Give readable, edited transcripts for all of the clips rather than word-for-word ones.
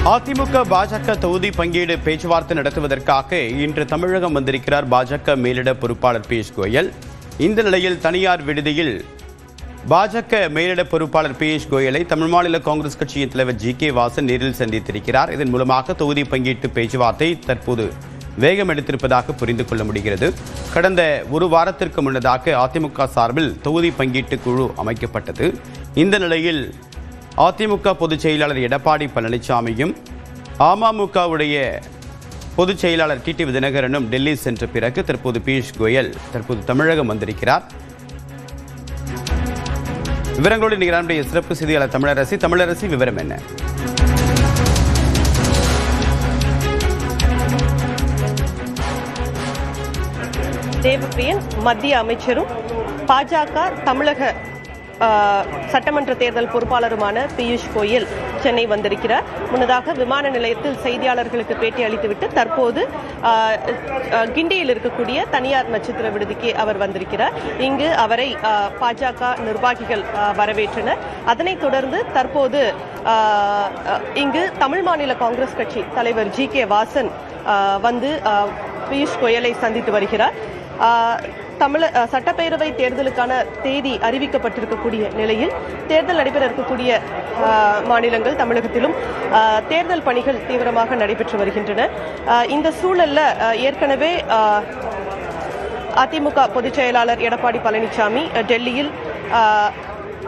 அதிமுக பாஜக தொகுதி பங்கீடு பேச்சுவார்த்தை நடத்துவதற்காக இன்று தமிழகம் வந்திருக்கிறார் பாஜக மேலிட பொறுப்பாளர் பியூஷ் கோயல். இந்த நிலையில் தனியார் விடுதியில் பாஜக மேலிட பொறுப்பாளர் பியூஷ் கோயலை தமிழ் மாநில காங்கிரஸ் கட்சியின் தலைவர் ஜி.கே. வாசன் நேரில் சந்தித்திருக்கிறார். இதன் மூலமாக தொகுதி பங்கீட்டு பேச்சுவார்த்தை தற்போது வேகம் எடுத்திருப்பதாக புரிந்து கொள்ள முடிகிறது. கடந்த ஒரு வாரத்திற்கு முன்னதாக அதிமுக சார்பில் தொகுதி பங்கீட்டு குழு அமைக்கப்பட்டது. இந்த நிலையில் அதிமுக பொதுச் செயலாளர் எடப்பாடி பழனிசாமியும் அமமுகவுடைய பொதுச் செயலாளர் டிடிவி தினகரனும் டெல்லி சென்ற பிறகு தற்போது பியூஷ் கோயல் தமிழகம் வந்திருக்கிறார். விவரங்களோடு நிகழ்ச்சிய சிறப்பு செய்தியாளர் தமிழரசி விவரம் என்ன? தேவப்பிரியன் மத்திய அமைச்சரும் பாஜக தமிழக சட்டமன்ற தேர்தல் பொறுப்பாளருமான பியூஷ் கோயல் சென்னை வந்திருக்கிறார். முன்னதாக விமான நிலையத்தில் செய்தியாளர்களுக்கு பேட்டி அளித்துவிட்டு தற்போது கிண்டியில் இருக்கக்கூடிய தனியார் நட்சத்திர விடுதிக்கு அவர் வந்திருக்கிறார். இங்கு அவரை பாஜக நிர்வாகிகள் வரவேற்றனர். அதனைத் தொடர்ந்து தற்போது இங்கு தமிழ் மாநில காங்கிரஸ் கட்சி தலைவர் ஜி.கே. வாசன் வந்து பியூஷ் கோயலை சந்தித்து வருகிறார். சட்டப்பேரவை தேர்தலுக்கான தேதி அறிவிக்கப்பட்டிருக்கக்கூடிய நிலையில் தேர்தல் நடைபெற இருக்கக்கூடிய மாநிலங்கள் தமிழகத்திலும் தேர்தல் பணிகள் தீவிரமாக நடைபெற்று வருகின்றன. இந்த சூழல்ல ஏற்கனவே அதிமுக பொதுச் செயலாளர் எடப்பாடி பழனிசாமி டெல்லியில்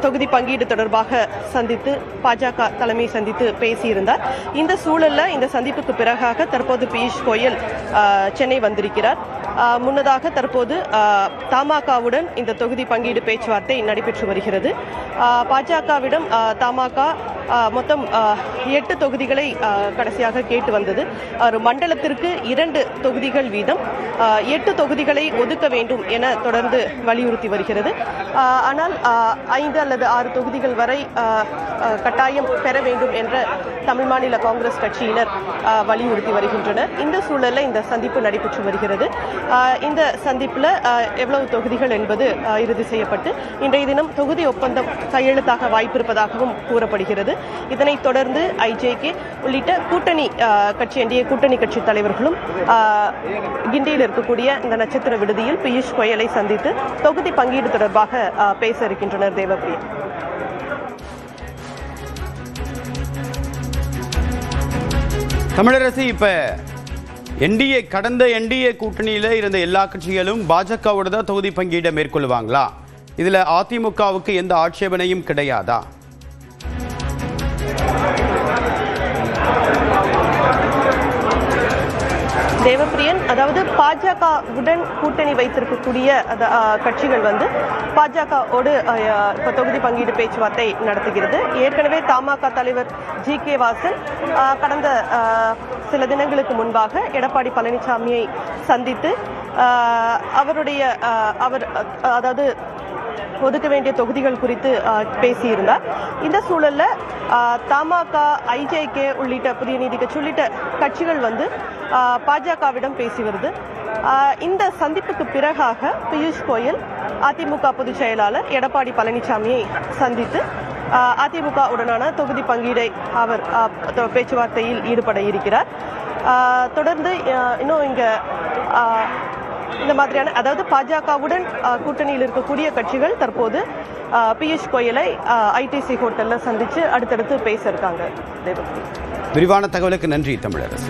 தொகுதி பங்கீடு தொடர்பாக சந்தித்து பாஜக தலைமை சந்தித்து பேசியிருந்தார். இந்த சூழல்ல இந்த சந்திப்புக்கு பிறகாக தற்போது பியூஷ் கோயல் சென்னை வந்திருக்கிறார். முன்னதாக தற்போது தமாகவுடன் இந்த தொகுதி பங்கீடு பேச்சுவார்த்தை நடைபெற்று வருகிறது. பாஜகவிடம் தமாக மொத்தம் 8 தொகுதிகளை கடைசியாக கேட்டு வந்தது. ஒரு மண்டலத்திற்கு 2 தொகுதிகள் வீதம் 8 தொகுதிகளை ஒதுக்க வேண்டும் என தொடர்ந்து வலியுறுத்தி வருகிறது. ஆனால் 5 அல்லது 6 தொகுதிகள் வரை கட்டாயம் பெற வேண்டும் என்ற தமிழ் மாநில காங்கிரஸ் கட்சியினர் வலியுறுத்தி வருகின்றனர். இந்த சூழலில் இந்த சந்திப்பு நடைபெற்று வருகிறது. இந்த சந்திப்பில் எவ்வளவு தொகுதிகள் என்பது இறுதி செய்யப்பட்டு இன்றைய தினம் தொகுதி ஒப்பந்தம் கையெழுத்தாக வாய்ப்பிருப்பதாகவும் கூறப்படுகிறது. இதனைத் தொடர்ந்து ஐஜேகே உள்ளிட்ட கூட்டணி கட்சி என்டிஏ கூட்டணி கட்சி தலைவர்களும் கிண்டியில் இருக்கக்கூடிய இந்த நட்சத்திர விடுதியில் பியூஷ் கோயலை சந்தித்து தொகுதி பங்கீடு தொடர்பாக பேச இருக்கின்றனர். தேவப்பிரியா, தமிழரசி, இப்ப கடந்த என்டிஏ கூட்டணியில இருந்த எல்லா கட்சிகளும் பாஜகவோட தான் தொகுதி பங்கீடை மேற்கொள்வாங்களா? இதுல அதிமுகவுக்கு எந்த ஆட்சேபனையும் கிடையாதா? தேவப்பிரியன், அதாவது பாஜகவுடன் கூட்டணி வைத்திருக்கக்கூடிய கட்சிகள் வந்து பாஜகவோடு இப்போ தொகுதி பங்கீடு பேச்சுவார்த்தை நடத்துகிறது. ஏற்கனவே தமாக தலைவர் ஜி.கே. வாசன் கடந்த சில தினங்களுக்கு முன்பாக எடப்பாடி பழனிசாமியை சந்தித்து அதாவது ஒதுக்க வேண்டிய தொகுதிகள் குறித்து பேசியிருந்தார். இந்த சூழல்ல தமாக, ஐஜேகே உள்ளிட்ட புதிய நீதி கட்சி உள்ளிட்ட கட்சிகள் வந்து பாஜகவிடம் பேசி வருது. இந்த சந்திப்புக்கு பிறகாக பியூஷ் கோயல் அதிமுக பொதுச் செயலாளர் எடப்பாடி பழனிசாமியை சந்தித்து அதிமுக உடனான தொகுதி பங்கீடை அவர் பேச்சுவார்த்தையில் ஈடுபட இருக்கிறார். தொடர்ந்து இன்னும் இந்த மாதிரியான, அதாவது பாஜகவுடன் கூட்டணியில் இருக்கக்கூடிய கட்சிகள் தற்போது பியூஷ் கோயலை ஐடிசி ஹோட்டல்ல சந்திச்சு அடுத்தடுத்து பேச இருக்காங்க. விரிவான தகவலுக்கு நன்றி தமிழரசு.